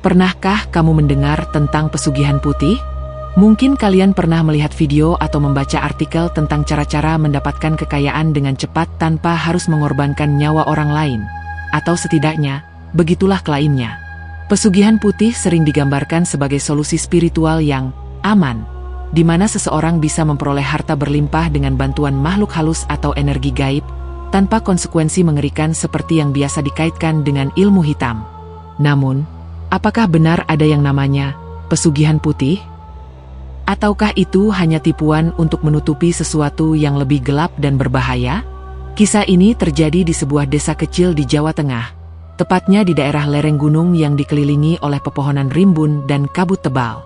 Pernahkah kamu mendengar tentang pesugihan putih? Mungkin kalian pernah melihat video atau membaca artikel tentang cara-cara mendapatkan kekayaan dengan cepat tanpa harus mengorbankan nyawa orang lain. Atau setidaknya, begitulah klaimnya. Pesugihan putih sering digambarkan sebagai solusi spiritual yang aman, di mana seseorang bisa memperoleh harta berlimpah dengan bantuan makhluk halus atau energi gaib, tanpa konsekuensi mengerikan seperti yang biasa dikaitkan dengan ilmu hitam. Namun, apakah benar ada yang namanya pesugihan putih? Ataukah itu hanya tipuan untuk menutupi sesuatu yang lebih gelap dan berbahaya? Kisah ini terjadi di sebuah desa kecil di Jawa Tengah, tepatnya di daerah lereng gunung yang dikelilingi oleh pepohonan rimbun dan kabut tebal.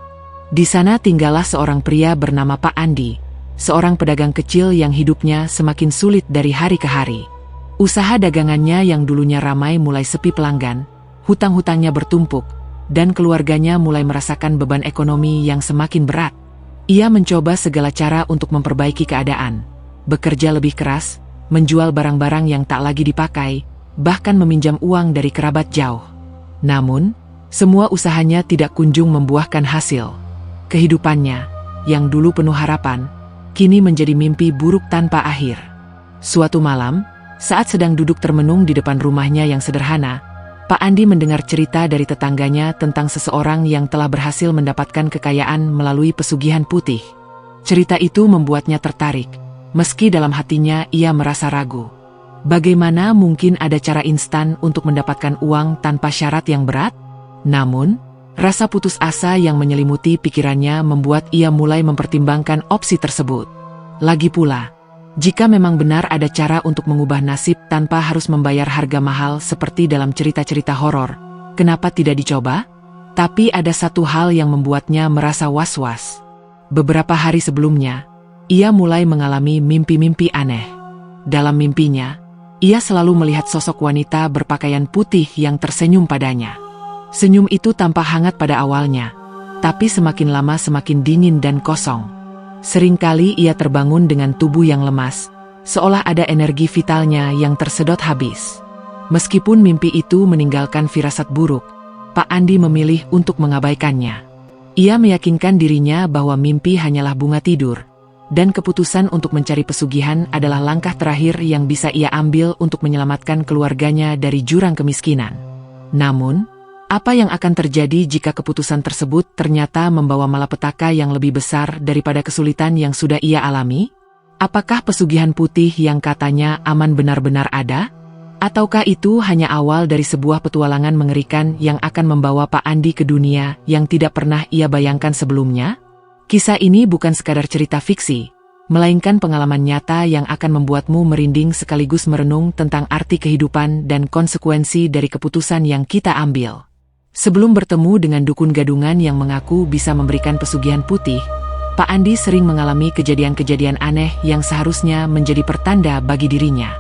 Di sana tinggallah seorang pria bernama Pak Andi, seorang pedagang kecil yang hidupnya semakin sulit dari hari ke hari. Usaha dagangannya yang dulunya ramai mulai sepi pelanggan, hutang-hutangnya bertumpuk, dan keluarganya mulai merasakan beban ekonomi yang semakin berat. Ia mencoba segala cara untuk memperbaiki keadaan, bekerja lebih keras, menjual barang-barang yang tak lagi dipakai, bahkan meminjam uang dari kerabat jauh. Namun, semua usahanya tidak kunjung membuahkan hasil. Kehidupannya, yang dulu penuh harapan, kini menjadi mimpi buruk tanpa akhir. Suatu malam, saat sedang duduk termenung di depan rumahnya yang sederhana, Pak Andi mendengar cerita dari tetangganya tentang seseorang yang telah berhasil mendapatkan kekayaan melalui pesugihan putih. Cerita itu membuatnya tertarik, meski dalam hatinya ia merasa ragu. Bagaimana mungkin ada cara instan untuk mendapatkan uang tanpa syarat yang berat? Namun, rasa putus asa yang menyelimuti pikirannya membuat ia mulai mempertimbangkan opsi tersebut. Lagi pula, jika memang benar ada cara untuk mengubah nasib tanpa harus membayar harga mahal seperti dalam cerita-cerita horor, kenapa tidak dicoba? Tapi ada satu hal yang membuatnya merasa was-was. Beberapa hari sebelumnya, ia mulai mengalami mimpi-mimpi aneh. Dalam mimpinya, ia selalu melihat sosok wanita berpakaian putih yang tersenyum padanya. Senyum itu tampak hangat pada awalnya, tapi semakin lama semakin dingin dan kosong. Seringkali ia terbangun dengan tubuh yang lemas, seolah ada energi vitalnya yang tersedot habis. Meskipun mimpi itu meninggalkan firasat buruk, Pak Andi memilih untuk mengabaikannya. Ia meyakinkan dirinya bahwa mimpi hanyalah bunga tidur, dan keputusan untuk mencari pesugihan adalah langkah terakhir yang bisa ia ambil untuk menyelamatkan keluarganya dari jurang kemiskinan. Namun, apa yang akan terjadi jika keputusan tersebut ternyata membawa malapetaka yang lebih besar daripada kesulitan yang sudah ia alami? Apakah pesugihan putih yang katanya aman benar-benar ada? Ataukah itu hanya awal dari sebuah petualangan mengerikan yang akan membawa Pak Andi ke dunia yang tidak pernah ia bayangkan sebelumnya? Kisah ini bukan sekadar cerita fiksi, melainkan pengalaman nyata yang akan membuatmu merinding sekaligus merenung tentang arti kehidupan dan konsekuensi dari keputusan yang kita ambil. Sebelum bertemu dengan dukun gadungan yang mengaku bisa memberikan pesugihan putih, Pak Andi sering mengalami kejadian-kejadian aneh yang seharusnya menjadi pertanda bagi dirinya.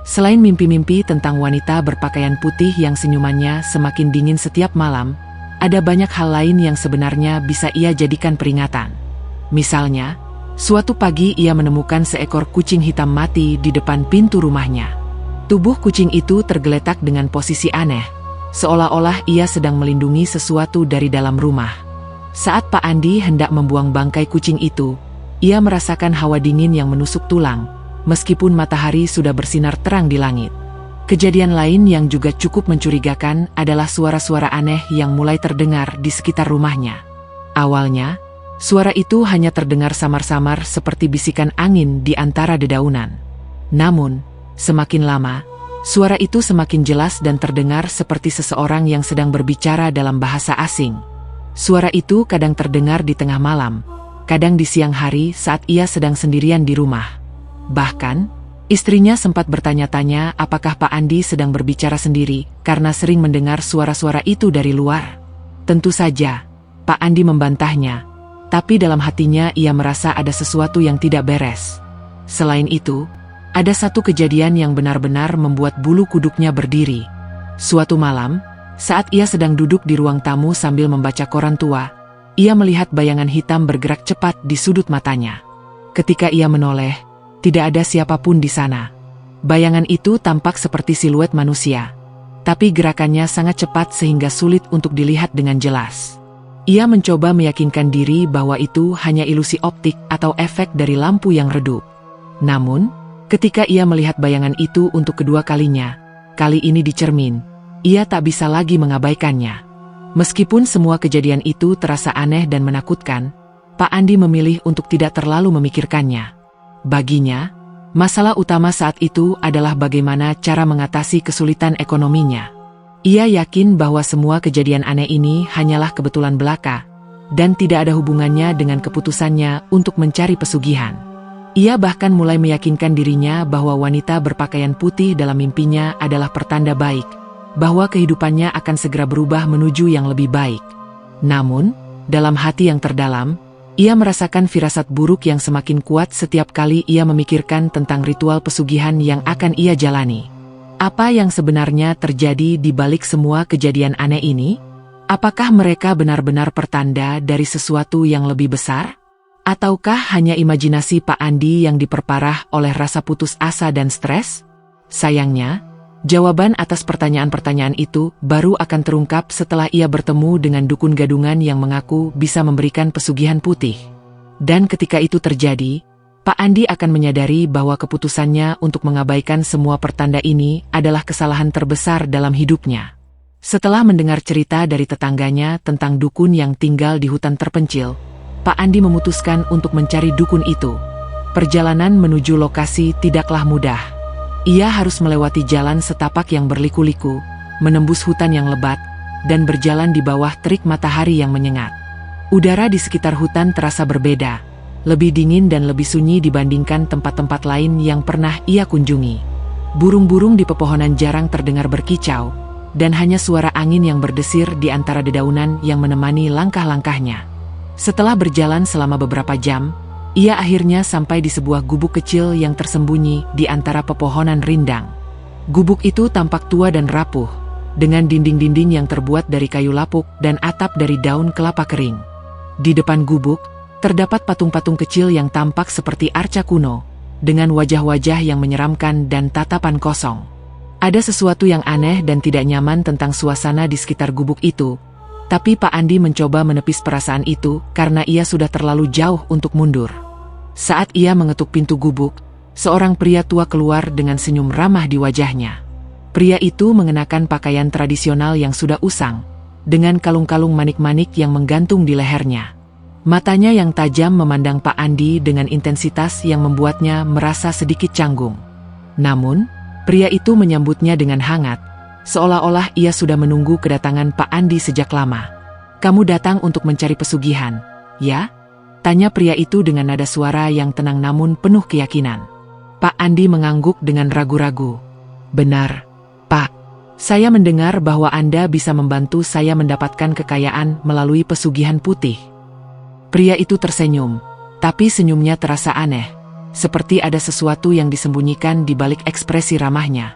Selain mimpi-mimpi tentang wanita berpakaian putih yang senyumannya semakin dingin setiap malam, ada banyak hal lain yang sebenarnya bisa ia jadikan peringatan. Misalnya, suatu pagi ia menemukan seekor kucing hitam mati di depan pintu rumahnya. Tubuh kucing itu tergeletak dengan posisi aneh, seolah-olah ia sedang melindungi sesuatu dari dalam rumah. Saat Pak Andi hendak membuang bangkai kucing itu, ia merasakan hawa dingin yang menusuk tulang, meskipun matahari sudah bersinar terang di langit. Kejadian lain yang juga cukup mencurigakan adalah suara-suara aneh yang mulai terdengar di sekitar rumahnya. Awalnya, suara itu hanya terdengar samar-samar seperti bisikan angin di antara dedaunan. Namun, semakin lama, suara itu semakin jelas dan terdengar seperti seseorang yang sedang berbicara dalam bahasa asing. Suara itu kadang terdengar di tengah malam, kadang di siang hari saat ia sedang sendirian di rumah. Bahkan, istrinya sempat bertanya-tanya apakah Pak Andi sedang berbicara sendiri karena sering mendengar suara-suara itu dari luar. Tentu saja, Pak Andi membantahnya, tapi dalam hatinya ia merasa ada sesuatu yang tidak beres. Selain itu, ada satu kejadian yang benar-benar membuat bulu kuduknya berdiri. Suatu malam, saat ia sedang duduk di ruang tamu sambil membaca koran tua, ia melihat bayangan hitam bergerak cepat di sudut matanya. Ketika ia menoleh, tidak ada siapapun di sana. Bayangan itu tampak seperti siluet manusia. tapi gerakannya sangat cepat sehingga sulit untuk dilihat dengan jelas. Ia mencoba meyakinkan diri bahwa itu hanya ilusi optik atau efek dari lampu yang redup. Namun, ketika ia melihat bayangan itu untuk kedua kalinya, kali ini di cermin, ia tak bisa lagi mengabaikannya. Meskipun semua kejadian itu terasa aneh dan menakutkan, Pak Andi memilih untuk tidak terlalu memikirkannya. Baginya, masalah utama saat itu adalah bagaimana cara mengatasi kesulitan ekonominya. Ia yakin bahwa semua kejadian aneh ini hanyalah kebetulan belaka, dan tidak ada hubungannya dengan keputusannya untuk mencari pesugihan. Ia bahkan mulai meyakinkan dirinya bahwa wanita berpakaian putih dalam mimpinya adalah pertanda baik, bahwa kehidupannya akan segera berubah menuju yang lebih baik. Namun, dalam hati yang terdalam, ia merasakan firasat buruk yang semakin kuat setiap kali ia memikirkan tentang ritual pesugihan yang akan ia jalani. Apa yang sebenarnya terjadi di balik semua kejadian aneh ini? Apakah mereka benar-benar pertanda dari sesuatu yang lebih besar? Ataukah hanya imajinasi Pak Andi yang diperparah oleh rasa putus asa dan stres? Sayangnya, jawaban atas pertanyaan-pertanyaan itu baru akan terungkap setelah ia bertemu dengan dukun gadungan yang mengaku bisa memberikan pesugihan putih. Dan ketika itu terjadi, Pak Andi akan menyadari bahwa keputusannya untuk mengabaikan semua pertanda ini adalah kesalahan terbesar dalam hidupnya. Setelah mendengar cerita dari tetangganya tentang dukun yang tinggal di hutan terpencil, Pak Andi memutuskan untuk mencari dukun itu. Perjalanan menuju lokasi tidaklah mudah. Ia harus melewati jalan setapak yang berliku-liku, menembus hutan yang lebat, dan berjalan di bawah terik matahari yang menyengat. Udara di sekitar hutan terasa berbeda, lebih dingin dan lebih sunyi dibandingkan tempat-tempat lain yang pernah ia kunjungi. Burung-burung di pepohonan jarang terdengar berkicau, dan hanya suara angin yang berdesir di antara dedaunan yang menemani langkah-langkahnya. Setelah berjalan selama beberapa jam, ia akhirnya sampai di sebuah gubuk kecil yang tersembunyi di antara pepohonan rindang. Gubuk itu tampak tua dan rapuh, dengan dinding-dinding yang terbuat dari kayu lapuk dan atap dari daun kelapa kering. Di depan gubuk, terdapat patung-patung kecil yang tampak seperti arca kuno, dengan wajah-wajah yang menyeramkan dan tatapan kosong. Ada sesuatu yang aneh dan tidak nyaman tentang suasana di sekitar gubuk itu, tapi Pak Andi mencoba menepis perasaan itu karena ia sudah terlalu jauh untuk mundur. Saat ia mengetuk pintu gubuk, seorang pria tua keluar dengan senyum ramah di wajahnya. Pria itu mengenakan pakaian tradisional yang sudah usang, dengan kalung-kalung manik-manik yang menggantung di lehernya. Matanya yang tajam memandang Pak Andi dengan intensitas yang membuatnya merasa sedikit canggung. Namun, pria itu menyambutnya dengan hangat, seolah-olah ia sudah menunggu kedatangan Pak Andi sejak lama. "Kamu datang untuk mencari pesugihan, ya?" tanya pria itu dengan nada suara yang tenang namun penuh keyakinan. Pak Andi mengangguk dengan ragu-ragu. "Benar, Pak. Saya mendengar bahwa Anda bisa membantu saya mendapatkan kekayaan melalui pesugihan putih." Pria itu tersenyum, tapi senyumnya terasa aneh, seperti ada sesuatu yang disembunyikan di balik ekspresi ramahnya.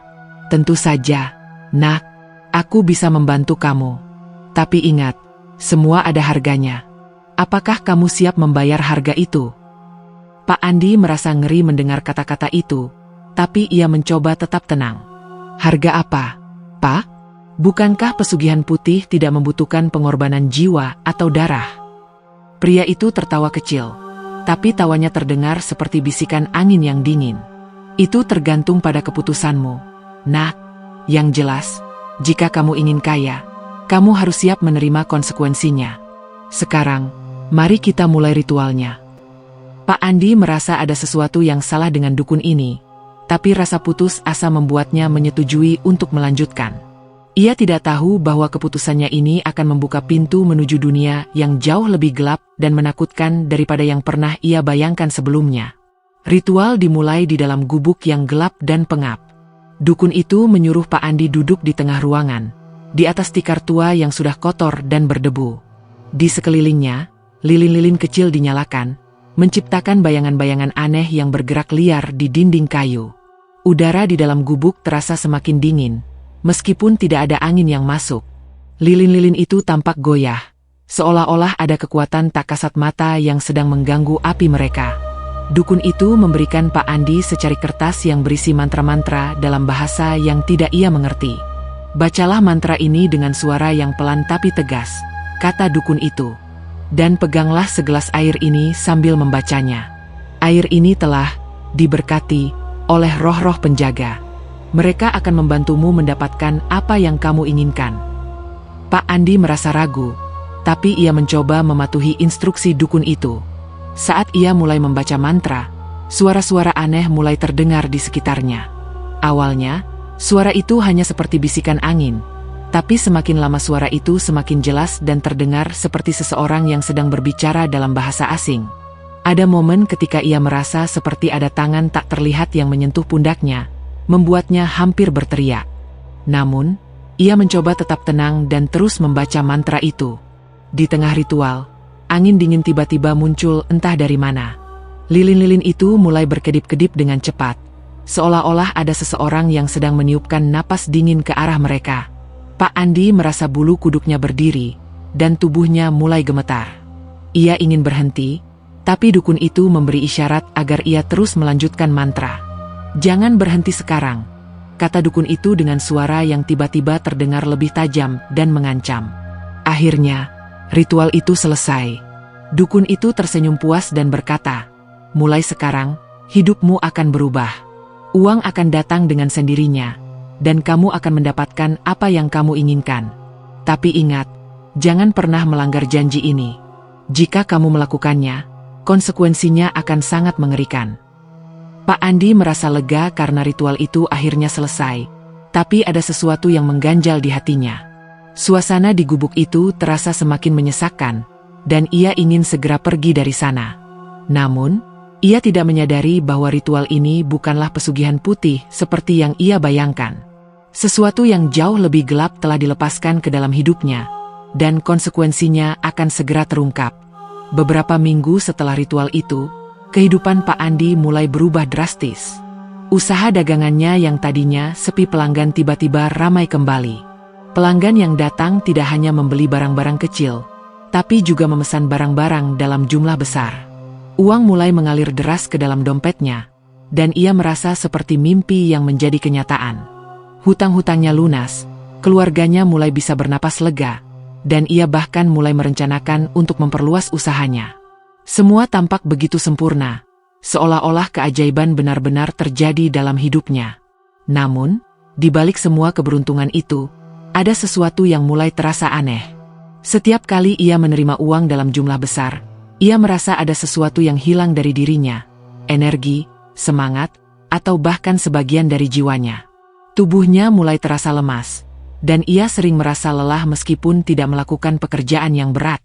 "Tentu saja, Nak. Aku bisa membantu kamu. Tapi ingat, semua ada harganya. Apakah kamu siap membayar harga itu?" Pak Andi merasa ngeri mendengar kata-kata itu, tapi ia mencoba tetap tenang. "Harga apa, Pak? Bukankah pesugihan putih tidak membutuhkan pengorbanan jiwa atau darah?" Pria itu tertawa kecil, tapi tawanya terdengar seperti bisikan angin yang dingin. "Itu tergantung pada keputusanmu, Nak. Yang jelas, jika kamu ingin kaya, kamu harus siap menerima konsekuensinya. Sekarang, mari kita mulai ritualnya." Pak Andi merasa ada sesuatu yang salah dengan dukun ini, tapi rasa putus asa membuatnya menyetujui untuk melanjutkan. Ia tidak tahu bahwa keputusannya ini akan membuka pintu menuju dunia yang jauh lebih gelap dan menakutkan daripada yang pernah ia bayangkan sebelumnya. Ritual dimulai di dalam gubuk yang gelap dan pengap. Dukun itu menyuruh Pak Andi duduk di tengah ruangan, di atas tikar tua yang sudah kotor dan berdebu. Di sekelilingnya, lilin-lilin kecil dinyalakan, menciptakan bayangan-bayangan aneh yang bergerak liar di dinding kayu. Udara di dalam gubuk terasa semakin dingin, meskipun tidak ada angin yang masuk. Lilin-lilin itu tampak goyah, seolah-olah ada kekuatan tak kasat mata yang sedang mengganggu api mereka. Dukun itu memberikan Pak Andi secari kertas yang berisi mantra-mantra dalam bahasa yang tidak ia mengerti. Bacalah mantra ini dengan suara yang pelan tapi tegas, kata dukun itu. Dan peganglah segelas air ini sambil membacanya. Air ini telah diberkati oleh roh-roh penjaga. Mereka akan membantumu mendapatkan apa yang kamu inginkan. Pak Andi merasa ragu, tapi ia mencoba mematuhi instruksi dukun itu. Saat ia mulai membaca mantra, suara-suara aneh mulai terdengar di sekitarnya. Awalnya, suara itu hanya seperti bisikan angin, tapi semakin lama suara itu semakin jelas dan terdengar seperti seseorang yang sedang berbicara dalam bahasa asing. Ada momen ketika ia merasa seperti ada tangan tak terlihat yang menyentuh pundaknya, membuatnya hampir berteriak. Namun, ia mencoba tetap tenang dan terus membaca mantra itu. Di tengah ritual, angin dingin tiba-tiba muncul entah dari mana. Lilin-lilin itu mulai berkedip-kedip dengan cepat, seolah-olah ada seseorang yang sedang meniupkan napas dingin ke arah mereka. Pak Andi merasa bulu kuduknya berdiri, dan tubuhnya mulai gemetar. Ia ingin berhenti, tapi dukun itu memberi isyarat agar ia terus melanjutkan mantra. "Jangan berhenti sekarang," kata dukun itu dengan suara yang tiba-tiba terdengar lebih tajam dan mengancam. Akhirnya, ritual itu selesai. Dukun itu tersenyum puas dan berkata, "Mulai sekarang, hidupmu akan berubah. Uang akan datang dengan sendirinya, dan kamu akan mendapatkan apa yang kamu inginkan. Tapi ingat, jangan pernah melanggar janji ini. Jika kamu melakukannya, konsekuensinya akan sangat mengerikan." Pak Andi merasa lega karena ritual itu akhirnya selesai, tapi ada sesuatu yang mengganjal di hatinya. Suasana di gubuk itu terasa semakin menyesakkan, dan ia ingin segera pergi dari sana. Namun, ia tidak menyadari bahwa ritual ini bukanlah pesugihan putih seperti yang ia bayangkan. Sesuatu yang jauh lebih gelap telah dilepaskan ke dalam hidupnya, dan konsekuensinya akan segera terungkap. Beberapa minggu setelah ritual itu, kehidupan Pak Andi mulai berubah drastis. Usaha dagangannya yang tadinya sepi pelanggan tiba-tiba ramai kembali. Pelanggan yang datang tidak hanya membeli barang-barang kecil, tapi juga memesan barang-barang dalam jumlah besar. Uang mulai mengalir deras ke dalam dompetnya, dan ia merasa seperti mimpi yang menjadi kenyataan. Hutang-hutangnya lunas, keluarganya mulai bisa bernapas lega, dan ia bahkan mulai merencanakan untuk memperluas usahanya. Semua tampak begitu sempurna, seolah-olah keajaiban benar-benar terjadi dalam hidupnya. Namun, di balik semua keberuntungan itu, ada sesuatu yang mulai terasa aneh. Setiap kali ia menerima uang dalam jumlah besar, ia merasa ada sesuatu yang hilang dari dirinya, energi, semangat, atau bahkan sebagian dari jiwanya. Tubuhnya mulai terasa lemas, dan ia sering merasa lelah meskipun tidak melakukan pekerjaan yang berat.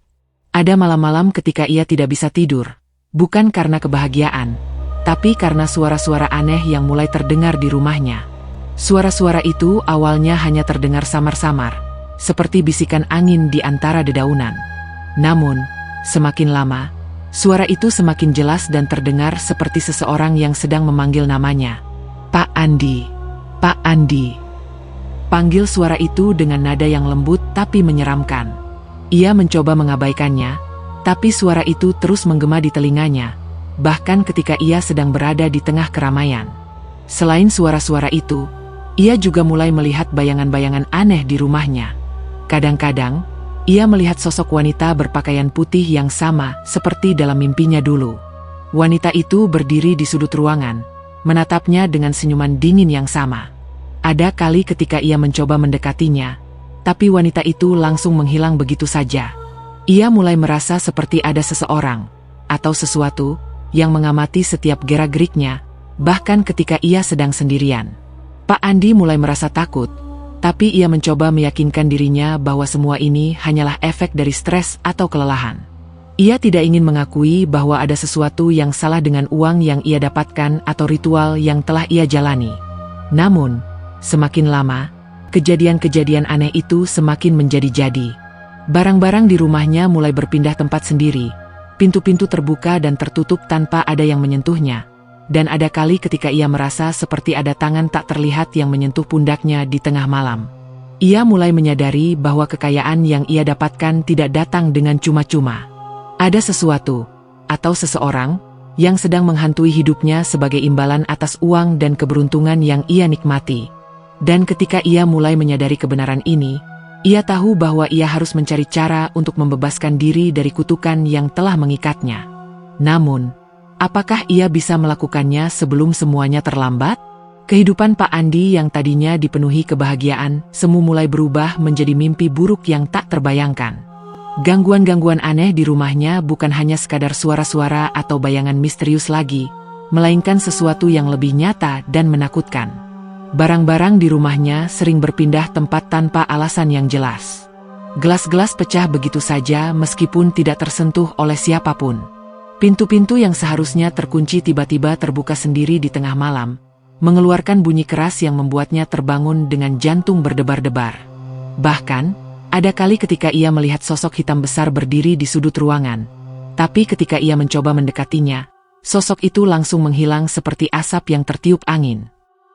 Ada malam-malam ketika ia tidak bisa tidur, bukan karena kebahagiaan, tapi karena suara-suara aneh yang mulai terdengar di rumahnya. Suara-suara itu awalnya hanya terdengar samar-samar, seperti bisikan angin di antara dedaunan. Namun, semakin lama, suara itu semakin jelas dan terdengar seperti seseorang yang sedang memanggil namanya. "Pak Andi, Pak Andi." Panggil suara itu dengan nada yang lembut tapi menyeramkan. Ia mencoba mengabaikannya, tapi suara itu terus menggema di telinganya, bahkan ketika ia sedang berada di tengah keramaian. Selain suara-suara itu, ia juga mulai melihat bayangan-bayangan aneh di rumahnya. Kadang-kadang, ia melihat sosok wanita berpakaian putih yang sama seperti dalam mimpinya dulu. Wanita itu berdiri di sudut ruangan, menatapnya dengan senyuman dingin yang sama. Ada kali ketika ia mencoba mendekatinya, tapi wanita itu langsung menghilang begitu saja. Ia mulai merasa seperti ada seseorang, atau sesuatu, yang mengamati setiap gerak-geriknya, bahkan ketika ia sedang sendirian. Pak Andi mulai merasa takut, tapi ia mencoba meyakinkan dirinya bahwa semua ini hanyalah efek dari stres atau kelelahan. Ia tidak ingin mengakui bahwa ada sesuatu yang salah dengan uang yang ia dapatkan atau ritual yang telah ia jalani. Namun, semakin lama, kejadian-kejadian aneh itu semakin menjadi-jadi. Barang-barang di rumahnya mulai berpindah tempat sendiri, pintu-pintu terbuka dan tertutup tanpa ada yang menyentuhnya, dan ada kali ketika ia merasa seperti ada tangan tak terlihat yang menyentuh pundaknya di tengah malam. Ia mulai menyadari bahwa kekayaan yang ia dapatkan tidak datang dengan cuma-cuma. Ada sesuatu, atau seseorang, yang sedang menghantui hidupnya sebagai imbalan atas uang dan keberuntungan yang ia nikmati. Dan ketika ia mulai menyadari kebenaran ini, ia tahu bahwa ia harus mencari cara untuk membebaskan diri dari kutukan yang telah mengikatnya. Namun, apakah ia bisa melakukannya sebelum semuanya terlambat? Kehidupan Pak Andi yang tadinya dipenuhi kebahagiaan, semu mulai berubah menjadi mimpi buruk yang tak terbayangkan. Gangguan-gangguan aneh di rumahnya bukan hanya sekadar suara-suara atau bayangan misterius lagi, melainkan sesuatu yang lebih nyata dan menakutkan. Barang-barang di rumahnya sering berpindah tempat tanpa alasan yang jelas. Gelas-gelas pecah begitu saja meskipun tidak tersentuh oleh siapapun. Pintu-pintu yang seharusnya terkunci tiba-tiba terbuka sendiri di tengah malam, mengeluarkan bunyi keras yang membuatnya terbangun dengan jantung berdebar-debar. Bahkan, ada kali ketika ia melihat sosok hitam besar berdiri di sudut ruangan. Tapi ketika ia mencoba mendekatinya, sosok itu langsung menghilang seperti asap yang tertiup angin.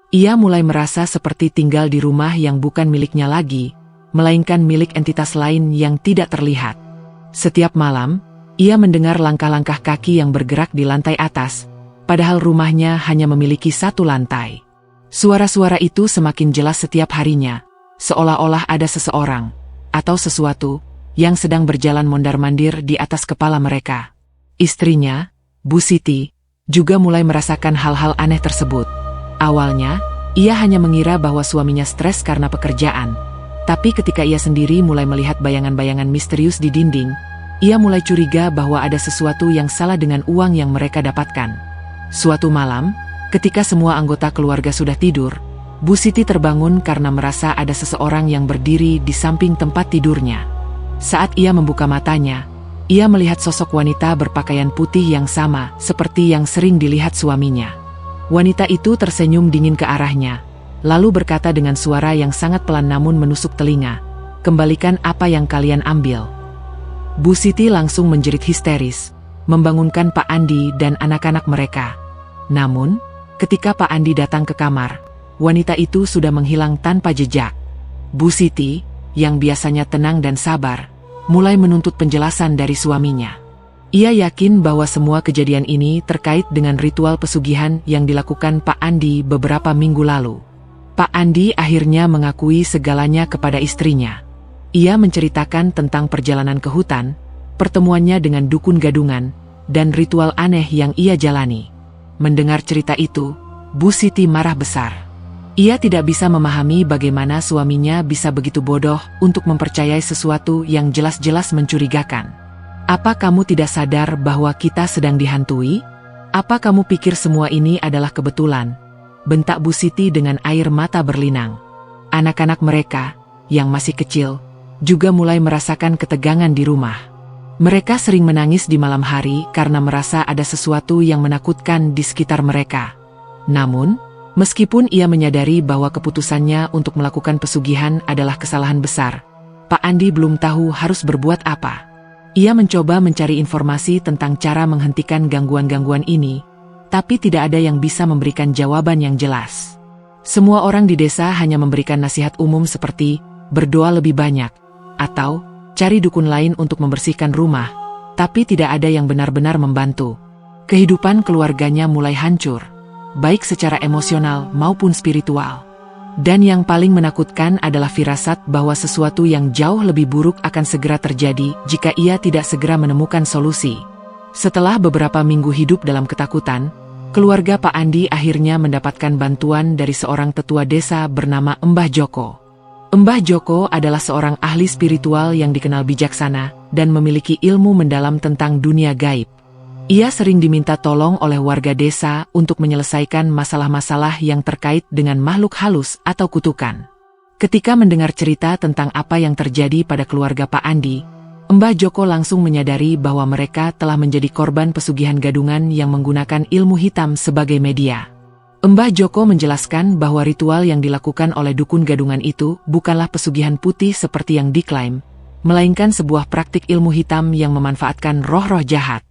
Ia mulai merasa seperti tinggal di rumah yang bukan miliknya lagi, melainkan milik entitas lain yang tidak terlihat. Setiap malam, ia mendengar langkah-langkah kaki yang bergerak di lantai atas, padahal rumahnya hanya memiliki satu lantai. Suara-suara itu semakin jelas setiap harinya, seolah-olah ada seseorang, atau sesuatu, yang sedang berjalan mondar-mandir di atas kepala mereka. Istrinya, Bu Siti, juga mulai merasakan hal-hal aneh tersebut. Awalnya, ia hanya mengira bahwa suaminya stres karena pekerjaan, tapi ketika ia sendiri mulai melihat bayangan-bayangan misterius di dinding, ia mulai curiga bahwa ada sesuatu yang salah dengan uang yang mereka dapatkan. Suatu malam, ketika semua anggota keluarga sudah tidur, Bu Siti terbangun karena merasa ada seseorang yang berdiri di samping tempat tidurnya. Saat ia membuka matanya, ia melihat sosok wanita berpakaian putih yang sama seperti yang sering dilihat suaminya. Wanita itu tersenyum dingin ke arahnya, lalu berkata dengan suara yang sangat pelan namun menusuk telinga, "Kembalikan apa yang kalian ambil." Bu Siti langsung menjerit histeris, membangunkan Pak Andi dan anak-anak mereka. Namun, ketika Pak Andi datang ke kamar, wanita itu sudah menghilang tanpa jejak. Bu Siti, yang biasanya tenang dan sabar, mulai menuntut penjelasan dari suaminya. Ia yakin bahwa semua kejadian ini terkait dengan ritual pesugihan yang dilakukan Pak Andi beberapa minggu lalu. Pak Andi akhirnya mengakui segalanya kepada istrinya. Ia menceritakan tentang perjalanan ke hutan, pertemuannya dengan dukun gadungan, dan ritual aneh yang ia jalani. Mendengar cerita itu, Bu Siti marah besar. Ia tidak bisa memahami bagaimana suaminya bisa begitu bodoh untuk mempercayai sesuatu yang jelas-jelas mencurigakan. "Apa kamu tidak sadar bahwa kita sedang dihantui? Apa kamu pikir semua ini adalah kebetulan?" bentak Bu Siti dengan air mata berlinang. Anak-anak mereka, yang masih kecil, juga mulai merasakan ketegangan di rumah. Mereka sering menangis di malam hari karena merasa ada sesuatu yang menakutkan di sekitar mereka. Namun, meskipun ia menyadari bahwa keputusannya untuk melakukan pesugihan adalah kesalahan besar, Pak Andi belum tahu harus berbuat apa. Ia mencoba mencari informasi tentang cara menghentikan gangguan-gangguan ini, tapi tidak ada yang bisa memberikan jawaban yang jelas. Semua orang di desa hanya memberikan nasihat umum seperti berdoa lebih banyak, atau cari dukun lain untuk membersihkan rumah, tapi tidak ada yang benar-benar membantu. Kehidupan keluarganya mulai hancur, baik secara emosional maupun spiritual. Dan yang paling menakutkan adalah firasat bahwa sesuatu yang jauh lebih buruk akan segera terjadi jika ia tidak segera menemukan solusi. Setelah beberapa minggu hidup dalam ketakutan, keluarga Pak Andi akhirnya mendapatkan bantuan dari seorang tetua desa bernama Mbah Joko. Mbah Joko adalah seorang ahli spiritual yang dikenal bijaksana dan memiliki ilmu mendalam tentang dunia gaib. Ia sering diminta tolong oleh warga desa untuk menyelesaikan masalah-masalah yang terkait dengan makhluk halus atau kutukan. Ketika mendengar cerita tentang apa yang terjadi pada keluarga Pak Andi, Mbah Joko langsung menyadari bahwa mereka telah menjadi korban pesugihan gadungan yang menggunakan ilmu hitam sebagai media. Mbah Joko menjelaskan bahwa ritual yang dilakukan oleh dukun gadungan itu bukanlah pesugihan putih seperti yang diklaim, melainkan sebuah praktik ilmu hitam yang memanfaatkan roh-roh jahat.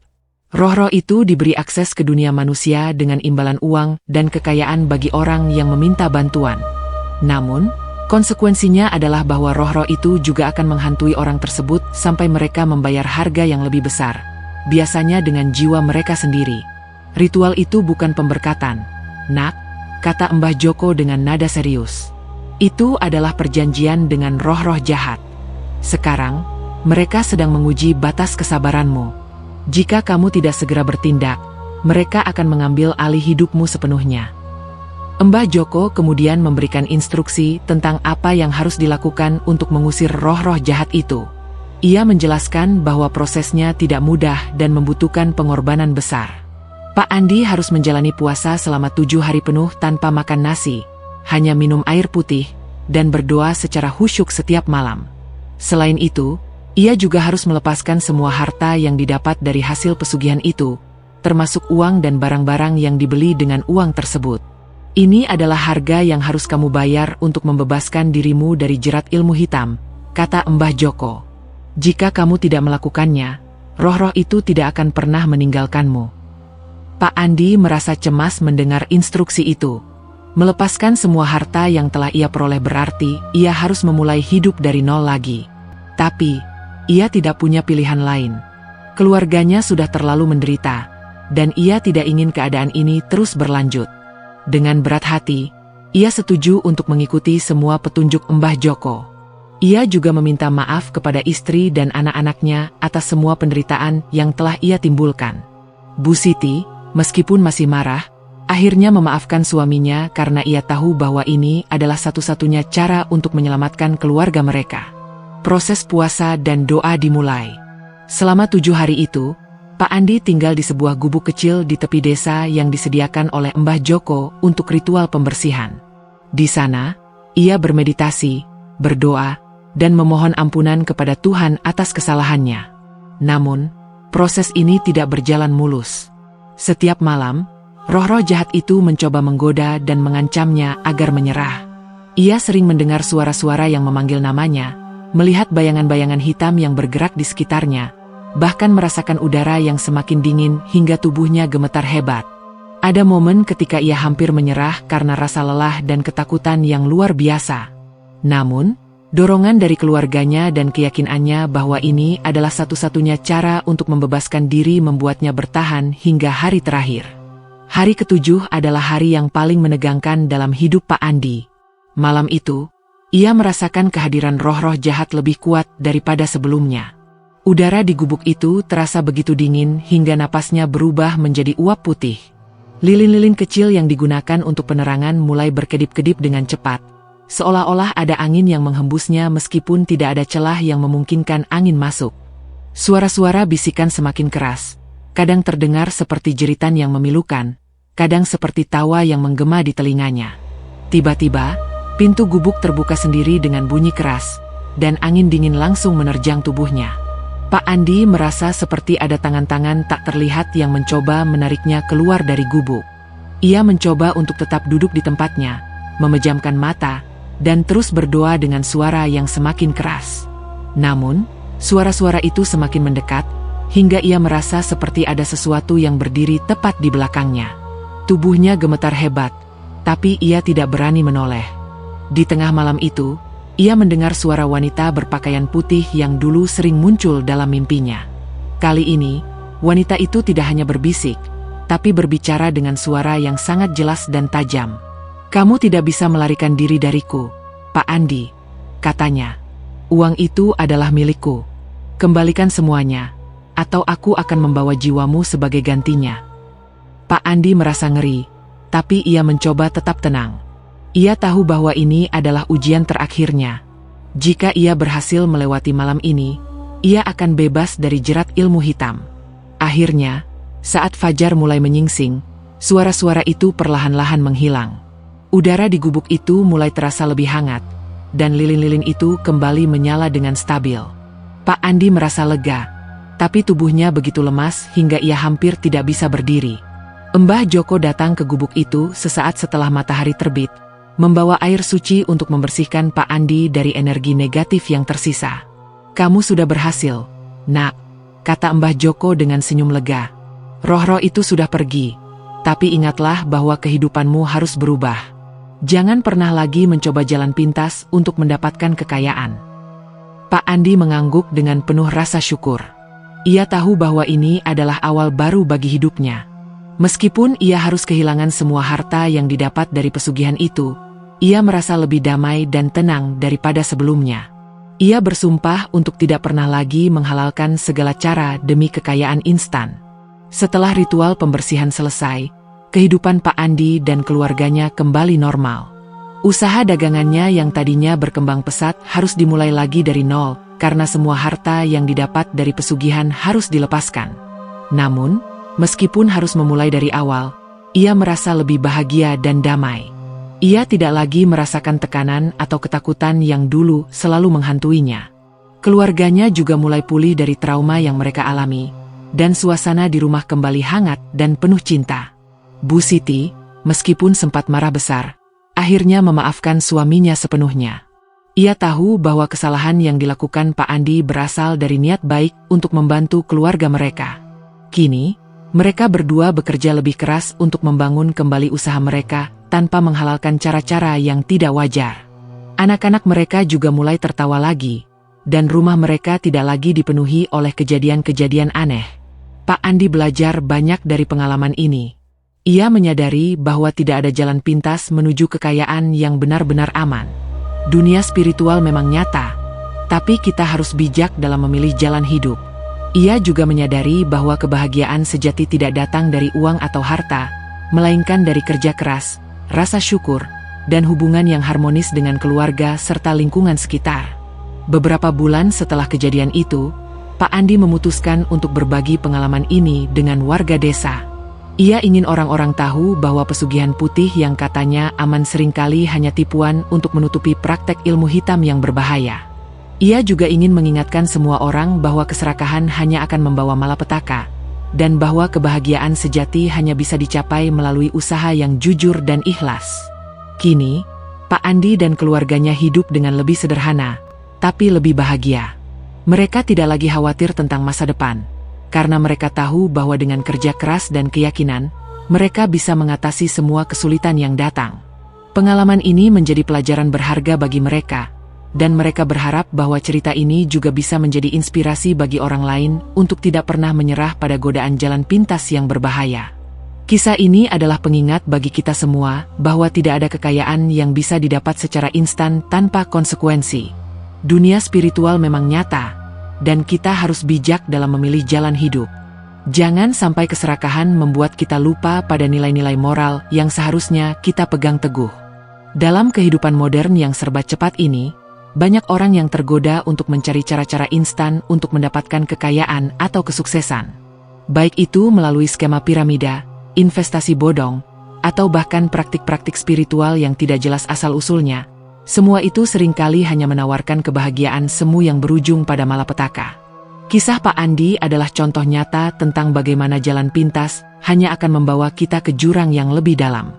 Roh-roh itu diberi akses ke dunia manusia dengan imbalan uang dan kekayaan bagi orang yang meminta bantuan. Namun, konsekuensinya adalah bahwa roh-roh itu juga akan menghantui orang tersebut sampai mereka membayar harga yang lebih besar, biasanya dengan jiwa mereka sendiri. Ritual itu bukan pemberkatan, Nak, kata Mbah Joko dengan nada serius. Itu adalah perjanjian dengan roh-roh jahat. Sekarang, mereka sedang menguji batas kesabaranmu. Jika kamu tidak segera bertindak, mereka akan mengambil alih hidupmu sepenuhnya. Mbah Joko kemudian memberikan instruksi tentang apa yang harus dilakukan untuk mengusir roh-roh jahat itu. Ia menjelaskan bahwa prosesnya tidak mudah dan membutuhkan pengorbanan besar. Pak Andi harus menjalani puasa selama 7 hari penuh tanpa makan nasi, hanya minum air putih, dan berdoa secara khusyuk setiap malam. Selain itu, ia juga harus melepaskan semua harta yang didapat dari hasil pesugihan itu, termasuk uang dan barang-barang yang dibeli dengan uang tersebut. Ini adalah harga yang harus kamu bayar untuk membebaskan dirimu dari jerat ilmu hitam, kata Mbah Joko. Jika kamu tidak melakukannya, roh-roh itu tidak akan pernah meninggalkanmu. Pak Andi merasa cemas mendengar instruksi itu. Melepaskan semua harta yang telah ia peroleh berarti ia harus memulai hidup dari nol lagi. Tapi, ia tidak punya pilihan lain. Keluarganya sudah terlalu menderita, dan ia tidak ingin keadaan ini terus berlanjut. Dengan berat hati, ia setuju untuk mengikuti semua petunjuk Mbah Joko. Ia juga meminta maaf kepada istri dan anak-anaknya atas semua penderitaan yang telah ia timbulkan. Bu Siti, meskipun masih marah, akhirnya memaafkan suaminya karena ia tahu bahwa ini adalah satu-satunya cara untuk menyelamatkan keluarga mereka. Proses puasa dan doa dimulai. Selama 7 hari itu, Pak Andi tinggal di sebuah gubuk kecil di tepi desa yang disediakan oleh Mbah Joko untuk ritual pembersihan. Di sana, ia bermeditasi, berdoa, dan memohon ampunan kepada Tuhan atas kesalahannya. Namun, proses ini tidak berjalan mulus. Setiap malam, roh-roh jahat itu mencoba menggoda dan mengancamnya agar menyerah. Ia sering mendengar suara-suara yang memanggil namanya, melihat bayangan-bayangan hitam yang bergerak di sekitarnya, bahkan merasakan udara yang semakin dingin hingga tubuhnya gemetar hebat. Ada momen ketika ia hampir menyerah karena rasa lelah dan ketakutan yang luar biasa. Namun, dorongan dari keluarganya dan keyakinannya bahwa ini adalah satu-satunya cara untuk membebaskan diri membuatnya bertahan hingga hari terakhir. Hari ke-7 adalah hari yang paling menegangkan dalam hidup Pak Andi. Malam itu, ia merasakan kehadiran roh-roh jahat lebih kuat daripada sebelumnya. Udara di gubuk itu terasa begitu dingin hingga napasnya berubah menjadi uap putih. Lilin-lilin kecil yang digunakan untuk penerangan mulai berkedip-kedip dengan cepat, seolah-olah ada angin yang menghembusnya meskipun tidak ada celah yang memungkinkan angin masuk. Suara-suara bisikan semakin keras, kadang terdengar seperti jeritan yang memilukan, kadang seperti tawa yang menggema di telinganya. Tiba-tiba, pintu gubuk terbuka sendiri dengan bunyi keras, dan angin dingin langsung menerjang tubuhnya. Pak Andi merasa seperti ada tangan-tangan tak terlihat yang mencoba menariknya keluar dari gubuk. Ia mencoba untuk tetap duduk di tempatnya, memejamkan mata, dan terus berdoa dengan suara yang semakin keras. Namun, suara-suara itu semakin mendekat, hingga ia merasa seperti ada sesuatu yang berdiri tepat di belakangnya. Tubuhnya gemetar hebat, tapi ia tidak berani menoleh. Di tengah malam itu, ia mendengar suara wanita berpakaian putih yang dulu sering muncul dalam mimpinya. Kali ini, wanita itu tidak hanya berbisik, tapi berbicara dengan suara yang sangat jelas dan tajam. "Kamu tidak bisa melarikan diri dariku, Pak Andi," katanya. "Uang itu adalah milikku. Kembalikan semuanya, atau aku akan membawa jiwamu sebagai gantinya." Pak Andi merasa ngeri, tapi ia mencoba tetap tenang. Ia tahu bahwa ini adalah ujian terakhirnya. Jika ia berhasil melewati malam ini, ia akan bebas dari jerat ilmu hitam. Akhirnya, saat fajar mulai menyingsing, suara-suara itu perlahan-lahan menghilang. Udara di gubuk itu mulai terasa lebih hangat, dan lilin-lilin itu kembali menyala dengan stabil. Pak Andi merasa lega, tapi tubuhnya begitu lemas hingga ia hampir tidak bisa berdiri. Mbah Joko datang ke gubuk itu sesaat setelah matahari terbit, membawa air suci untuk membersihkan Pak Andi dari energi negatif yang tersisa. "Kamu sudah berhasil, Nak," kata Mbah Joko dengan senyum lega. "Roh-roh itu sudah pergi, tapi ingatlah bahwa kehidupanmu harus berubah. Jangan pernah lagi mencoba jalan pintas untuk mendapatkan kekayaan." Pak Andi mengangguk dengan penuh rasa syukur. Ia tahu bahwa ini adalah awal baru bagi hidupnya. Meskipun ia harus kehilangan semua harta yang didapat dari pesugihan itu, ia merasa lebih damai dan tenang daripada sebelumnya. Ia bersumpah untuk tidak pernah lagi menghalalkan segala cara demi kekayaan instan. Setelah ritual pembersihan selesai, kehidupan Pak Andi dan keluarganya kembali normal. Usaha dagangannya yang tadinya berkembang pesat harus dimulai lagi dari nol, karena semua harta yang didapat dari pesugihan harus dilepaskan. Namun, meskipun harus memulai dari awal, ia merasa lebih bahagia dan damai. Ia tidak lagi merasakan tekanan atau ketakutan yang dulu selalu menghantuinya. Keluarganya juga mulai pulih dari trauma yang mereka alami, dan suasana di rumah kembali hangat dan penuh cinta. Bu Siti, meskipun sempat marah besar, akhirnya memaafkan suaminya sepenuhnya. Ia tahu bahwa kesalahan yang dilakukan Pak Andi berasal dari niat baik untuk membantu keluarga mereka. Kini, mereka berdua bekerja lebih keras untuk membangun kembali usaha mereka, tanpa menghalalkan cara-cara yang tidak wajar. Anak-anak mereka juga mulai tertawa lagi, dan rumah mereka tidak lagi dipenuhi oleh kejadian-kejadian aneh. Pak Andi belajar banyak dari pengalaman ini. Ia menyadari bahwa tidak ada jalan pintas menuju kekayaan yang benar-benar aman. Dunia spiritual memang nyata, tapi kita harus bijak dalam memilih jalan hidup. Ia juga menyadari bahwa kebahagiaan sejati tidak datang dari uang atau harta, melainkan dari kerja keras, rasa syukur, dan hubungan yang harmonis dengan keluarga serta lingkungan sekitar. Beberapa bulan setelah kejadian itu, Pak Andi memutuskan untuk berbagi pengalaman ini dengan warga desa. Ia ingin orang-orang tahu bahwa pesugihan putih yang katanya aman seringkali hanya tipuan untuk menutupi praktek ilmu hitam yang berbahaya. Ia juga ingin mengingatkan semua orang bahwa keserakahan hanya akan membawa malapetaka, dan bahwa kebahagiaan sejati hanya bisa dicapai melalui usaha yang jujur dan ikhlas. Kini, Pak Andi dan keluarganya hidup dengan lebih sederhana, tapi lebih bahagia. Mereka tidak lagi khawatir tentang masa depan, karena mereka tahu bahwa dengan kerja keras dan keyakinan, mereka bisa mengatasi semua kesulitan yang datang. Pengalaman ini menjadi pelajaran berharga bagi mereka, dan mereka berharap bahwa cerita ini juga bisa menjadi inspirasi bagi orang lain untuk tidak pernah menyerah pada godaan jalan pintas yang berbahaya. Kisah ini adalah pengingat bagi kita semua bahwa tidak ada kekayaan yang bisa didapat secara instan tanpa konsekuensi. Dunia spiritual memang nyata, dan kita harus bijak dalam memilih jalan hidup. Jangan sampai keserakahan membuat kita lupa pada nilai-nilai moral yang seharusnya kita pegang teguh. Dalam kehidupan modern yang serba cepat ini, banyak orang yang tergoda untuk mencari cara-cara instan untuk mendapatkan kekayaan atau kesuksesan. Baik itu melalui skema piramida, investasi bodong, atau bahkan praktik-praktik spiritual yang tidak jelas asal-usulnya. Semua itu seringkali hanya menawarkan kebahagiaan semu yang berujung pada malapetaka. Kisah Pak Andi adalah contoh nyata tentang bagaimana jalan pintas hanya akan membawa kita ke jurang yang lebih dalam.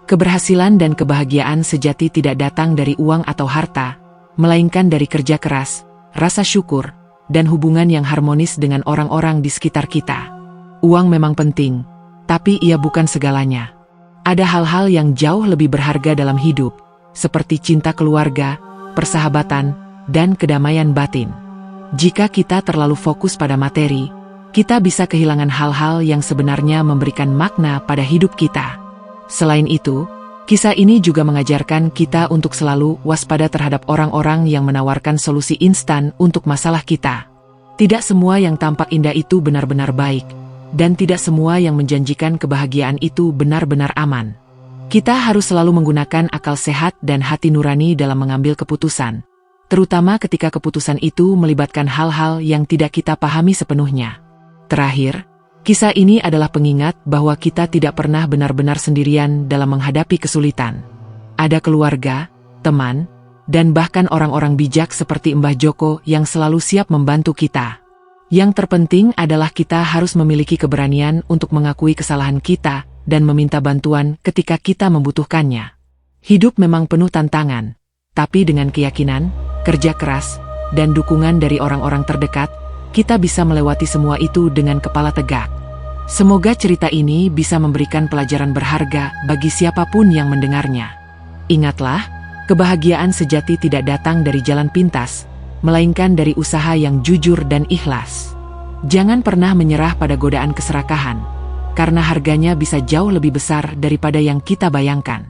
Keberhasilan dan kebahagiaan sejati tidak datang dari uang atau harta, melainkan dari kerja keras, rasa syukur, dan hubungan yang harmonis dengan orang-orang di sekitar kita. Uang memang penting, tapi ia bukan segalanya. Ada hal-hal yang jauh lebih berharga dalam hidup, seperti cinta keluarga, persahabatan, dan kedamaian batin. Jika kita terlalu fokus pada materi, kita bisa kehilangan hal-hal yang sebenarnya memberikan makna pada hidup kita. Selain itu, kisah ini juga mengajarkan kita untuk selalu waspada terhadap orang-orang yang menawarkan solusi instan untuk masalah kita. Tidak semua yang tampak indah itu benar-benar baik, dan tidak semua yang menjanjikan kebahagiaan itu benar-benar aman. Kita harus selalu menggunakan akal sehat dan hati nurani dalam mengambil keputusan, terutama ketika keputusan itu melibatkan hal-hal yang tidak kita pahami sepenuhnya. Terakhir, kisah ini adalah pengingat bahwa kita tidak pernah benar-benar sendirian dalam menghadapi kesulitan. Ada keluarga, teman, dan bahkan orang-orang bijak seperti Mbah Joko yang selalu siap membantu kita. Yang terpenting adalah kita harus memiliki keberanian untuk mengakui kesalahan kita dan meminta bantuan ketika kita membutuhkannya. Hidup memang penuh tantangan, tapi dengan keyakinan, kerja keras, dan dukungan dari orang-orang terdekat, kita bisa melewati semua itu dengan kepala tegak. Semoga cerita ini bisa memberikan pelajaran berharga bagi siapapun yang mendengarnya. Ingatlah, kebahagiaan sejati tidak datang dari jalan pintas, melainkan dari usaha yang jujur dan ikhlas. Jangan pernah menyerah pada godaan keserakahan, karena harganya bisa jauh lebih besar daripada yang kita bayangkan.